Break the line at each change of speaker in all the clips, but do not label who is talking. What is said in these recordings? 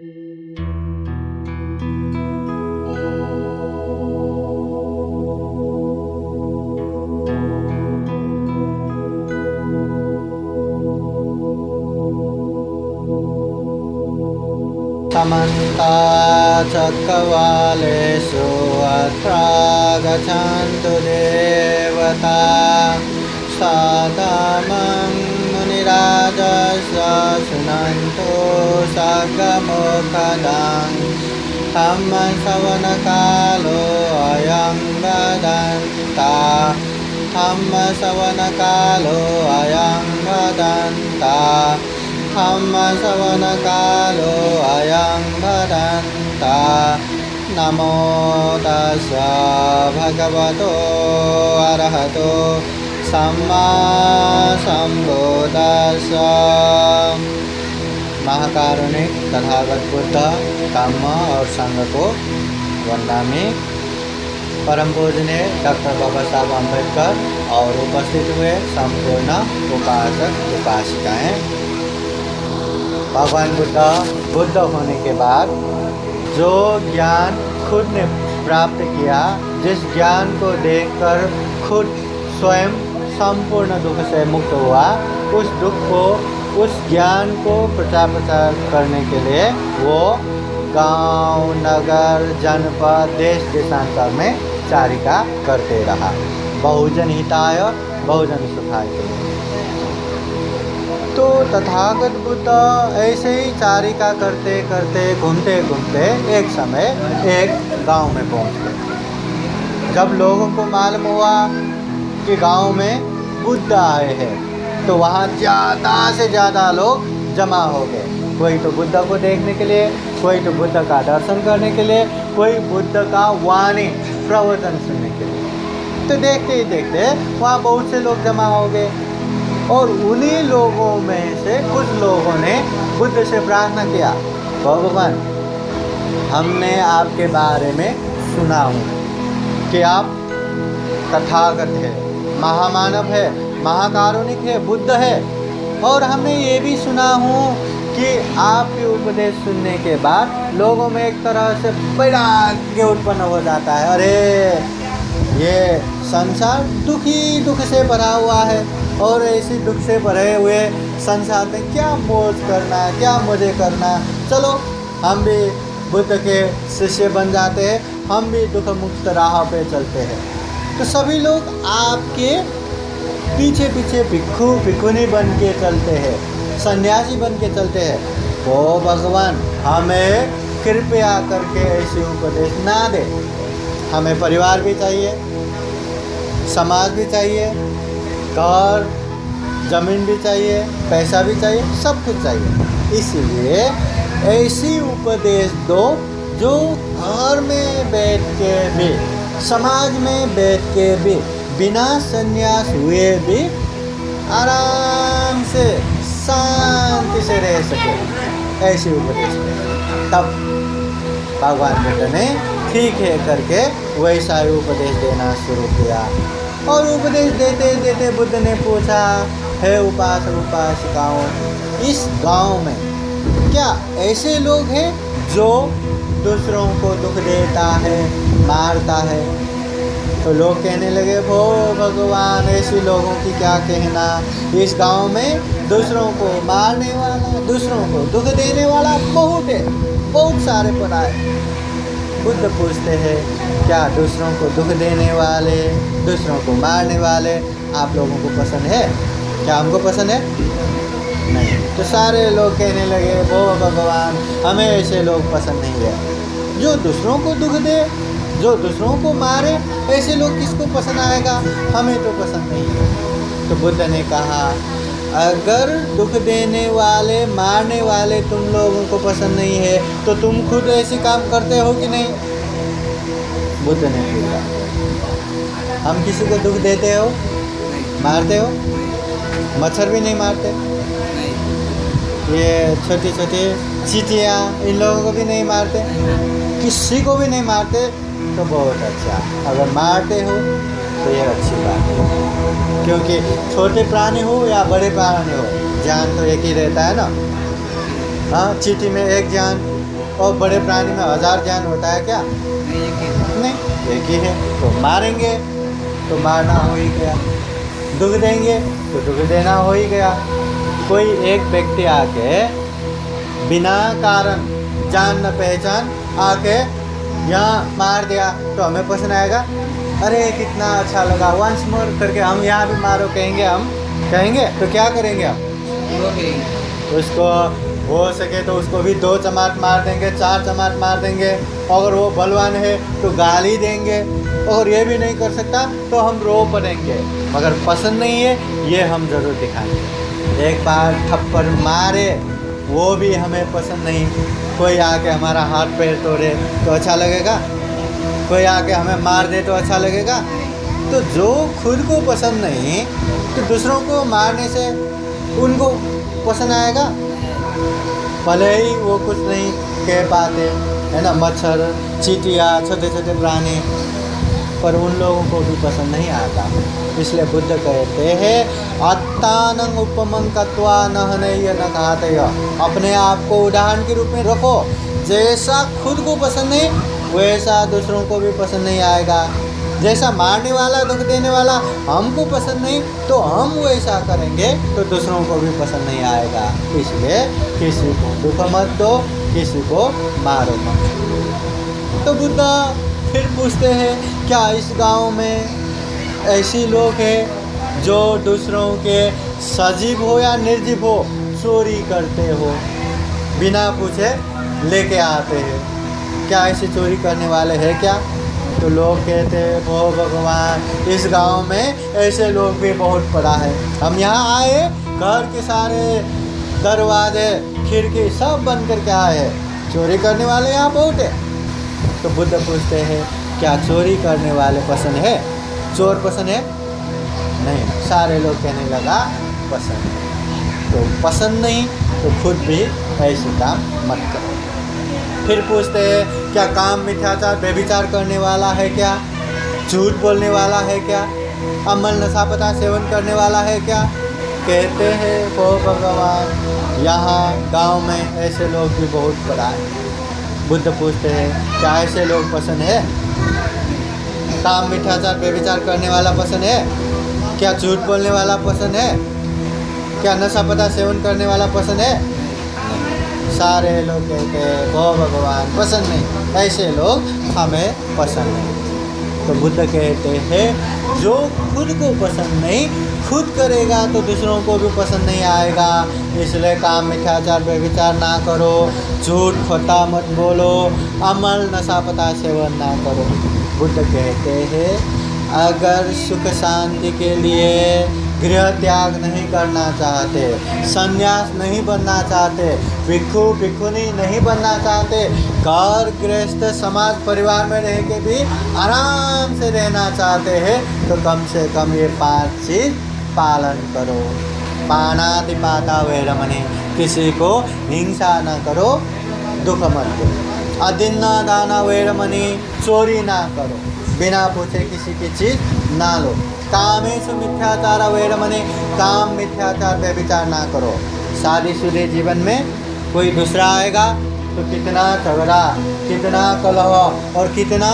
समन्ता चक्रवालेषु अत्रा गच्छन्तु देवता सादमं मुनिराजस्य शृण्वन्तु सगमुखदं धम्मश्रवणकालो अयं वदन्ता धम्मश्रवणकालो अयं वदन्ता धम्मश्रवणकालो अयं वदन्ता नमो तस्य भगवतो अरहतो सम्मा सम्बुद्धस्य। महाकारुणिक तथागत बुद्ध धम्म और संघ को वंदना। परम पूजनीय डॉक्टर बाबा साहब अम्बेडकर और उपस्थित हुए संपूर्ण उपासक उपासिकाएं। भगवान बुद्ध होने के बाद जो ज्ञान खुद ने प्राप्त किया, जिस ज्ञान को देखकर खुद स्वयं संपूर्ण दुख से मुक्त हुआ, उस दुख को, उस ज्ञान को प्रचार करने के लिए वो गांव, नगर, जनपद, देश देशांतर में चारिका करते रहा। बहुजन हिताय बहुजन सुखाय। तो तथागत बुद्ध ऐसे ही चारिका करते करते घूमते घूमते एक समय एक गांव में पहुंच गए। जब लोगों को मालूम हुआ कि गांव में बुद्ध आए हैं, तो वहाँ ज़्यादा से ज़्यादा लोग जमा हो गए। कोई तो बुद्ध को देखने के लिए, कोई तो बुद्ध का दर्शन करने के लिए, कोई बुद्ध का वाणी प्रवचन सुनने के लिए। तो देखते ही देखते वहाँ बहुत से लोग जमा हो गए और उन्हीं लोगों में से कुछ लोगों ने बुद्ध से प्रार्थना किया, भगवान हमने आपके बारे में सुना हूँ कि आप तथागत है, महामानव है, महाकारुणिक है, बुद्ध है, और हमने ये भी सुना हूँ कि आपके उपदेश सुनने के बाद लोगों में एक तरह से वैराग्य उत्पन्न हो जाता है। अरे ये संसार दुख से भरा हुआ है और ऐसी दुख से भरे हुए संसार में क्या मौज करना है, क्या मज़े करना है, चलो हम भी बुद्ध के शिष्य बन जाते हैं, हम भी दुख मुक्त राह पे चलते हैं। तो सभी लोग आपके पीछे पीछे भिक्षु भिक्षुनी बन के चलते हैं, सन्यासी बन के चलते हैं। ओ भगवान हमें कृपया करके ऐसी उपदेश ना दे। हमें परिवार भी चाहिए, समाज भी चाहिए, घर ज़मीन भी चाहिए, पैसा भी चाहिए, सब कुछ चाहिए। इसलिए ऐसी उपदेश दो जो घर में बैठ के भी, समाज में बैठ के भी, बिना संन्यास हुए भी आराम से शांति से रह सके, ऐसी उपदेश दे। तब भगवान बुद्ध ने ठीक है करके वैसा ही उपदेश देना शुरू किया। और उपदेश देते देते बुद्ध ने पूछा, है उपासक उपासिकाओं, इस गांव में क्या ऐसे लोग हैं जो दूसरों को दुख देता है, मारता है? तो लोग कहने लगे, वो भगवान ऐसे लोगों की क्या कहना, इस गांव में दूसरों को मारने वाला, दूसरों को दुख देने वाला बहुत है, बहुत सारे पराए। बुद्ध पूछते हैं, क्या दूसरों को दुख देने वाले, दूसरों को मारने वाले आप लोगों को पसंद है? क्या हमको पसंद है? नहीं। तो सारे लोग कहने लगे, वो भगवान हमें ऐसे लोग पसंद नहीं है, जो दूसरों को दुख दे, जो दूसरों को मारे, ऐसे लोग किसको पसंद आएगा? हमें तो पसंद नहीं है। तो बुद्ध ने कहा, अगर दुख देने वाले, मारने वाले तुम लोगों को पसंद नहीं है, तो तुम खुद ऐसे काम करते हो कि नहीं? बुद्ध ने पूछा, हम किसी को दुख देते हो, मारते हो? मच्छर भी नहीं मारते, ये छोटी छोटी चींटियाँ, इन लोगों को भी नहीं मारते, किसी को भी नहीं मारते। तो बहुत अच्छा, अगर मारते हो तो ये अच्छी बात है, क्योंकि छोटे प्राणी हो या बड़े प्राणी हो, जान तो एक ही रहता है ना। हाँ, चींटी में एक जान, और बड़े प्राणी में 1000 जान होता है क्या? नहीं, एक ही है। तो मारेंगे तो मारना हो ही गया, दुख देंगे तो दुख देना हो ही गया। कोई एक व्यक्ति आके बिना कारण जान न पहचान आके यहाँ मार दिया तो हमें पसंद आएगा? अरे कितना अच्छा लगा, वंस मोर करके हम यहाँ भी मारो कहेंगे? हम कहेंगे तो क्या करेंगे हम? उसको हो सके तो उसको भी 2 चमाट मार देंगे, 4 चमाट मार देंगे। अगर वो बलवान है तो गाली देंगे, और ये भी नहीं कर सकता तो हम रो पड़ेंगे। मगर पसंद नहीं है ये हम ज़रूर दिखाएंगे। एक बार थप्पड़ मारे वो भी हमें पसंद नहीं, कोई आके हमारा हाथ पैर तोड़े तो अच्छा लगेगा? कोई आके हमें मार दे तो अच्छा लगेगा? तो जो खुद को पसंद नहीं तो दूसरों को मारने से उनको पसंद आएगा? भले ही वो कुछ नहीं कह पाते, है ना, मच्छर, चींटियाँ, छोटे छोटे प्राणी, पर उन लोगों को भी पसंद नहीं आता। इसलिए बुद्ध कहते हैं अत्तानं उपमं कत्वा न हनय न घातय। अपने आप को उदाहरण के रूप में रखो, जैसा खुद को पसंद नहीं वैसा दूसरों को भी पसंद नहीं आएगा। जैसा मारने वाला, दुख देने वाला हमको पसंद नहीं तो हम वैसा करेंगे तो दूसरों को भी पसंद नहीं आएगा। इसलिए किसी को दुख मत दो, किसी को मारो मत। तो बुद्ध फिर पूछते हैं क्या इस गांव में ऐसी लोग हैं जो दूसरों के सजीव हो या निर्जीव हो चोरी करते हो, बिना पूछे लेके आते हैं? क्या ऐसे चोरी करने वाले हैं क्या? तो लोग कहते हैं वो भगवान, इस गांव में ऐसे लोग भी बहुत पड़ा है। हम यहाँ आए, घर के सारे दरवाजे खिड़की सब बंद करके आए हैं, चोरी करने वाले यहाँ बहुत है। तो बुद्ध पूछते हैं क्या चोरी करने वाले पसंद है? चोर पसंद है? नहीं। सारे लोग कहने लगा पसंद है। तो पसंद नहीं तो खुद भी ऐसे काम मत करो। फिर पूछते हैं क्या काम मिथ्याचार व्यभिचार करने वाला है क्या? झूठ बोलने वाला है क्या? अमल नशा पता सेवन करने वाला है क्या? कहते हैं वो भगवान यहाँ गांव में ऐसे लोग भी बहुत पड़ा है। बुद्ध पूछते हैं क्या ऐसे लोग पसंद है? काम मिथ्याचार व्यभिचार करने वाला पसंद है क्या? झूठ बोलने वाला पसंद है क्या? नशा पता सेवन करने वाला पसंद है? सारे लोग कहते हैं वो भगवान पसंद नहीं, ऐसे लोग हमें पसंद नहीं। तो बुद्ध कहते हैं जो खुद को पसंद नहीं खुद करेगा तो दूसरों को भी पसंद नहीं आएगा। इसलिए काम मिथ्याचार व्यभिचार ना करो, झूठ खोटा मत बोलो, अमल नशा पता सेवन ना करो। बुद्ध कहते हैं अगर सुख शांति के लिए गृह त्याग नहीं करना चाहते, संन्यास नहीं बनना चाहते, भिक्षु भिक्षुनी नहीं बनना चाहते, घर गृहस्थ समाज परिवार में रह के भी आराम से रहना चाहते हैं तो कम से कम ये 5 चीज़ पालन करो। पानातिपाता वैरमणि, किसी को हिंसा न करो, दुख मत दो। अदिन्ना दाना वैरमणि, चोरी ना करो, बिना पूछे किसी की चीज़ ना लो। कामेषु मिथ्याचार वैरमणि, काम मिथ्याचार व्यभिचार ना करो। शादीशुदा जीवन में कोई दूसरा आएगा तो कितना झगड़ा, कितना कलह और कितना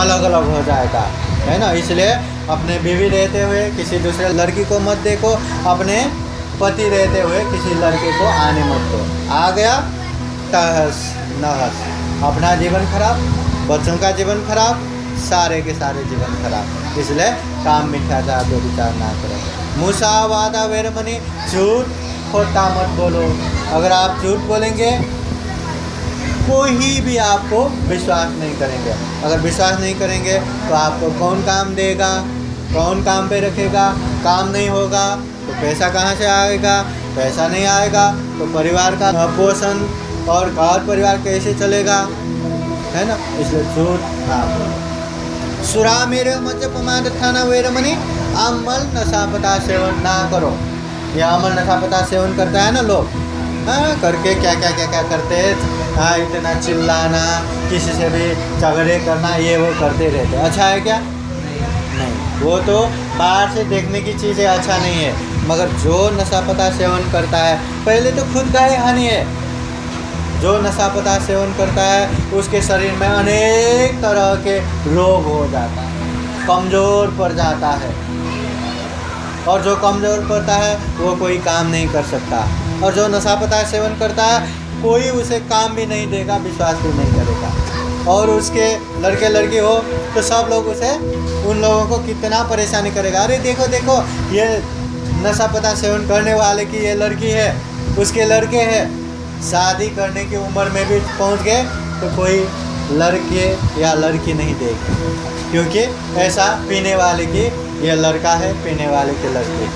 अलग अलग हो जाएगा, है ना। इसलिए अपने बीवी रहते हुए किसी दूसरे लड़की को मत देखो, अपने पति रहते हुए किसी लड़के को आने मत दो। आ गया तहस नहस, अपना जीवन खराब, बच्चों का जीवन खराब, सारे के सारे जीवन खराब। इसलिए काम मिथ्याचार व्यभिचार ना करो। मुसावादा वैरमणि, झूठ खोटा मत बोलो। अगर आप झूठ बोलेंगे कोई भी आपको विश्वास नहीं करेंगे। अगर विश्वास नहीं करेंगे तो आपको कौन काम देगा, कौन काम पे रखेगा? काम नहीं होगा तो पैसा कहाँ से आएगा? पैसा नहीं आएगा तो परिवार का पोषण और घर परिवार कैसे चलेगा, है ना। इसलिए झूठ ना बोलो। सुरा मेरे मद्यपमाद थाना वैरमणि, अमल नशा पता सेवन ना करो। ये अमल नशा पता सेवन करता है ना लोग, हाँ, करके क्या क्या क्या क्या करते हैं, हाँ, इतना चिल्लाना, किसी से भी झगड़े करना, ये वो करते रहते। अच्छा है क्या? नहीं, वो तो बाहर से देखने की चीज़ है, अच्छा नहीं है। मगर जो नशा पता सेवन करता है पहले तो खुद का ही हानि है, जो नशा पदार्थ सेवन करता है उसके शरीर में अनेक तरह के रोग हो जाता है, कमज़ोर पड़ जाता है। और जो कमज़ोर पड़ता है वो कोई काम नहीं कर सकता। और जो नशा पदार्थ सेवन करता है कोई उसे काम भी नहीं देगा, विश्वास भी नहीं करेगा। और उसके लड़के लड़की हो तो सब लोग उसे, उन लोगों को कितना परेशानी करेगा। अरे देखो देखो, ये नशा पदार्थ सेवन करने वाले की ये लड़की है, उसके लड़के हैं, शादी करने की उम्र में भी पहुंच गए तो कोई लड़के या लड़की नहीं देगी, क्योंकि ऐसा पीने वाले की ये लड़का है, पीने वाले की लड़की।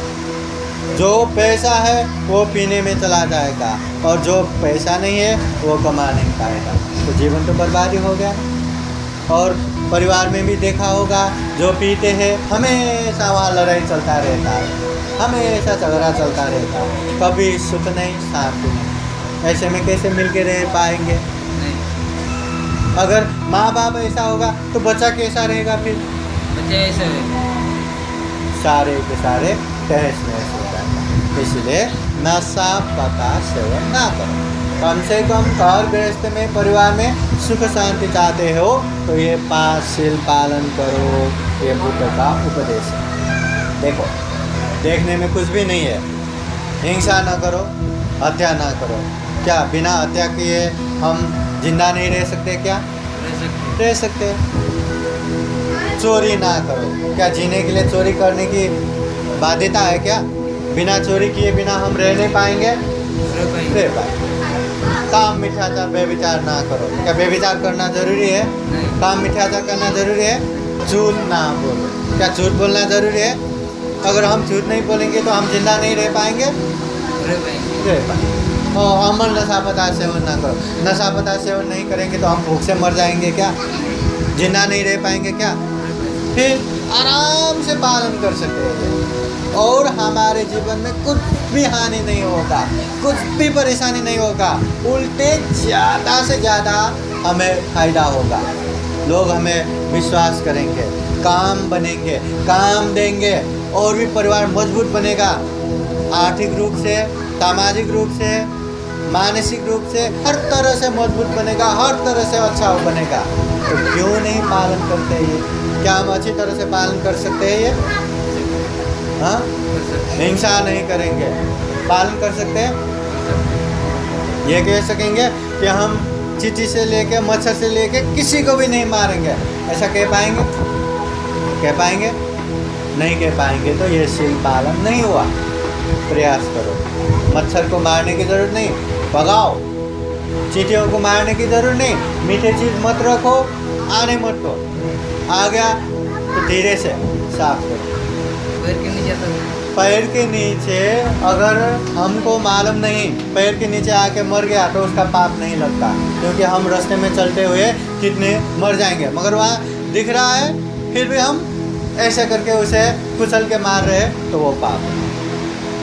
जो पैसा है वो पीने में चला जाएगा और जो पैसा नहीं है वो कमा नहीं पाएगा, तो जीवन तो बर्बादी हो गया। और परिवार में भी देखा होगा, जो पीते हैं हमेशा वहाँ लड़ाई चलता रहता है, हमेशा झगड़ा चलता रहता है, कभी सुख नहीं शांति नहीं। ऐसे में कैसे मिल के रह पाएंगे? अगर माँ बाप ऐसा होगा तो बच्चा कैसा रहेगा? फिर
बच्चा ऐसा है,
सारे के सारे तहस नहस हो जाएगा। इसलिए नशा पदार्थ सेवन ना करो। कम से कम घर गृहस्थ में, परिवार में सुख शांति चाहते हो तो ये 5 शील पालन करो, ये बुद्ध का उपदेश है। देखो, देखने में कुछ भी नहीं है। हिंसा ना करो, हत्या ना करो। क्या बिना हत्या किए हम जिंदा नहीं रह सकते? क्या रह सकते? चोरी ना करो। क्या जीने के लिए चोरी करने की बाध्यता है क्या? बिना चोरी किए बिना हम रह नहीं पाएंगे? रह पाएंगे। काम मिथ्याचार व्यभिचार ना करो। क्या व्यभिचार करना जरूरी है? काम मिथ्याचार करना जरूरी है? झूठ ना बोलो। क्या झूठ बोलना जरूरी है? अगर हम झूठ नहीं बोलेंगे तो हम जिंदा नहीं रह पाएंगे? रह पाएंगे। और अमल नशा पदार्थ सेवन ना करो। नशा पदार्थ सेवन नहीं करेंगे तो हम भूख से मर जाएंगे क्या? जिंदा नहीं रह पाएंगे क्या? फिर आराम से पालन कर सकते हैं और हमारे जीवन में कुछ भी हानि नहीं होगा, कुछ भी परेशानी नहीं होगा, उल्टे ज़्यादा से ज़्यादा हमें फायदा होगा। लोग हमें विश्वास करेंगे, काम बनेंगे, काम देंगे और भी परिवार मजबूत बनेगा। आर्थिक रूप से, सामाजिक रूप से, मानसिक रूप से, हर तरह से मजबूत बनेगा, हर तरह से अच्छा बनेगा। तो क्यों नहीं पालन करते ये? क्या हम अच्छी तरह से पालन कर सकते हैं ये? हाँ, हिंसा नहीं करेंगे, पालन कर सकते हैं। ये कह सकेंगे कि हम चींटी से लेके, मच्छर से लेके किसी को भी नहीं मारेंगे, ऐसा कह पाएंगे? कह पाएंगे? नहीं कह पाएंगे। तो ये शील पालन नहीं हुआ। प्रयास करो। मच्छर को मारने की ज़रूरत नहीं, भगाओ। चींटियों को मारने की ज़रूरत नहीं, मीठे चीज़ मत रखो, आने मत दो। आ गया तो धीरे से साफ करो। पैर के नीचे अगर हमको मालूम नहीं, पैर के नीचे आके मर गया तो उसका पाप नहीं लगता, क्योंकि हम रास्ते में चलते हुए कितने मर जाएंगे, मगर वहाँ दिख रहा है फिर भी हम ऐसे करके उसे कुचल के मार रहे हैं तो वो पाप है।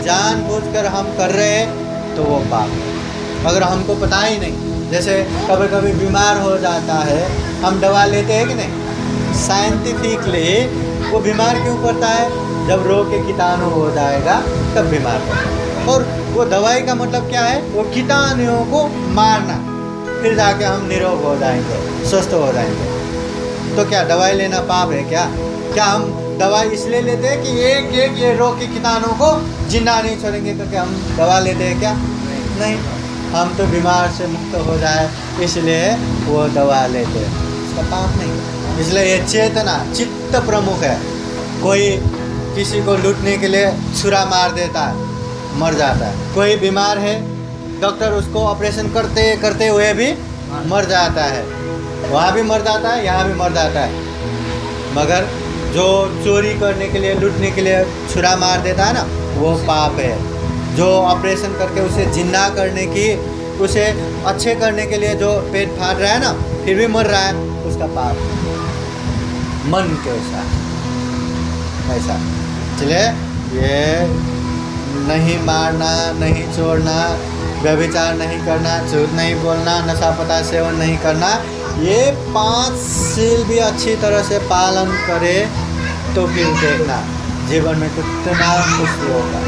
जानबूझकर हम कर रहे हैं तो वो पाप है। अगर हमको पता ही नहीं, जैसे कभी कभी बीमार हो जाता है, हम दवा लेते हैं कि नहीं? साइंटिफिकली वो बीमार क्यों पड़ता है? जब रोग के कीटाणु हो जाएगा तब बीमार पड़ता है। और वो दवाई का मतलब क्या है? वो कीटाणुओं को मारना, फिर जाके हम निरोग हो जाएंगे, स्वस्थ हो जाएंगे। तो क्या दवाई लेना पाप है क्या? क्या हम दवाई इसलिए लेते हैं कि एक एक ये रोग के कीटाणु को जिंदा नहीं छोड़ेंगे करके हम दवा लेते हैं क्या? नहीं, हम तो बीमार से मुक्त हो जाए इसलिए वो दवा लेते हैं, उसका पाप नहीं। इसलिए ये चेतना, चित्त प्रमुख है। कोई किसी को लूटने के लिए छुरा मार देता है, मर जाता है। कोई बीमार है, डॉक्टर उसको ऑपरेशन करते करते हुए भी मर जाता है, वहाँ भी मर जाता है, यहाँ भी मर जाता है। मगर जो चोरी करने के लिए, लूटने के लिए छुरा मार देता है ना, वो पाप है। जो ऑपरेशन करके उसे जिंदा करने की, उसे अच्छे करने के लिए जो पेट फाड़ रहा है ना, फिर भी मर रहा है, उसका पाप है। मन कैसा ऐसा। इसलिए ये नहीं मारना, नहीं छोड़ना, व्यभिचार नहीं करना, झूठ नहीं बोलना, नशा पदार्थ सेवन नहीं करना, ये 5 शील भी अच्छी तरह से पालन करे तो फिर देखना जीवन में कितना खुशी होगा,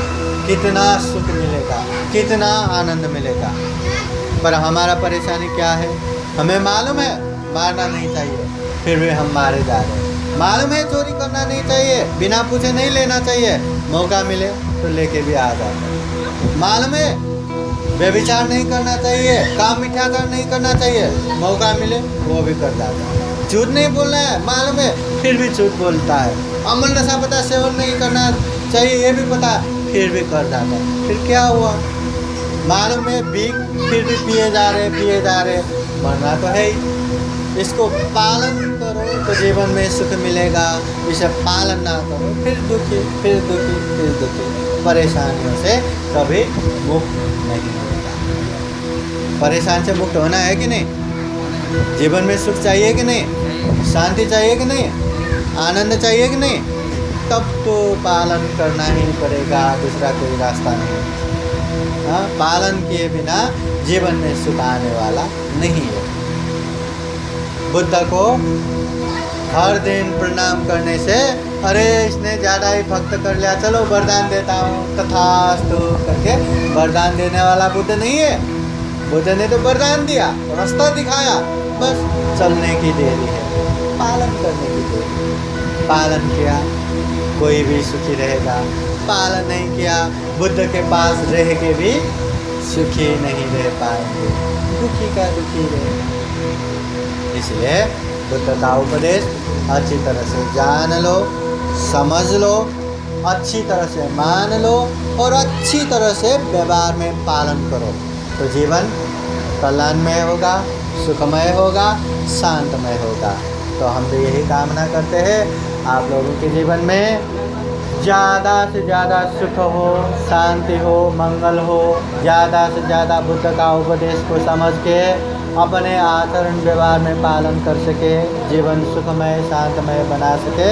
कितना सुख मिलेगा, कितना आनंद मिलेगा। पर हमारा परेशानी क्या है? हमें मालूम है मारना नहीं चाहिए, फिर भी हम मारे जा रहे हैं। मालूम है चोरी करना नहीं चाहिए, बिना पूछे नहीं लेना चाहिए, मौका मिले तो लेके भी आ जाते हैं। मालूम है व्यभिचार नहीं करना चाहिए, काम मिथ्याचार नहीं करना चाहिए, मौका मिले वो भी कर जाता है। झूठ नहीं बोलना है, मालूम है फिर भी झूठ बोलता है। अमल नशा पता सेवन नहीं करना चाहिए, ये भी पता फिर भी कर जाता है। फिर क्या हुआ? मालूम है भीख, फिर भी पिए जा रहे, मरना तो है ही। इसको पालन करो तो जीवन में सुख मिलेगा, इसे पालन ना करो फिर दुखी, फिर दुखी, फिर दुखी, परेशानियों से कभी मुक्त नहीं होगा। परेशान से मुक्त होना है कि नहीं? जीवन में सुख चाहिए कि नहीं? शांति चाहिए कि नहीं? आनंद चाहिए कि नहीं? तब तो पालन करना ही पड़ेगा, दूसरा कोई रास्ता नहीं। हाँ, पालन किए बिना जीवन में सुख आने वाला नहीं है। बुद्ध को हर दिन प्रणाम करने से, अरे इसने ज़्यादा ही भक्त कर लिया, चलो वरदान देता हूँ, तथास्तु करके वरदान देने वाला बुद्ध नहीं है। बुद्ध ने तो वरदान दिया, रास्ता दिखाया, बस चलने की देरी है, पालन करने की देरी। पालन किया कोई भी सुखी रहेगा, पालन नहीं किया बुद्ध के पास रह के भी सुखी नहीं रह पाएंगे, दुखी का दुखी रहेगा। इसलिए बुद्ध का उपदेश अच्छी तरह से जान लो, समझ लो, अच्छी तरह से मान लो और अच्छी तरह से व्यवहार में पालन करो, तो जीवन कल्याणमय होगा, सुखमय होगा, शांतमय होगा। तो हम तो यही कामना करते हैं आप लोगों के जीवन में ज़्यादा से ज़्यादा सुख हो, शांति हो, मंगल हो, ज़्यादा से ज़्यादा बुद्ध का उपदेश को समझ के अपने आचरण व्यवहार में पालन कर सके, जीवन सुखमय शांतमय बना सके।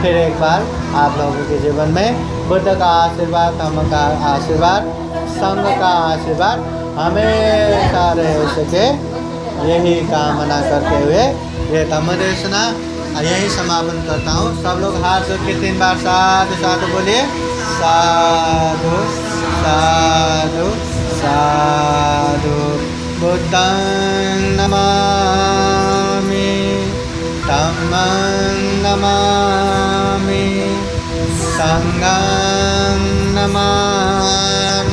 फिर एक बार आप लोगों के जीवन में बुद्ध का आशीर्वाद, धम्म का आशीर्वाद, संघ का आशीर्वाद हमेशा रह सके, यही कामना करते हुए ये धम्म देशना यही समापन करता हूँ। सब लोग हाथ जोड़ के 3 बार साधु साधु बोलिए। साधु साधु साधु। बुद्धं नमामि, धम्मं नमामि, संघं नमामि।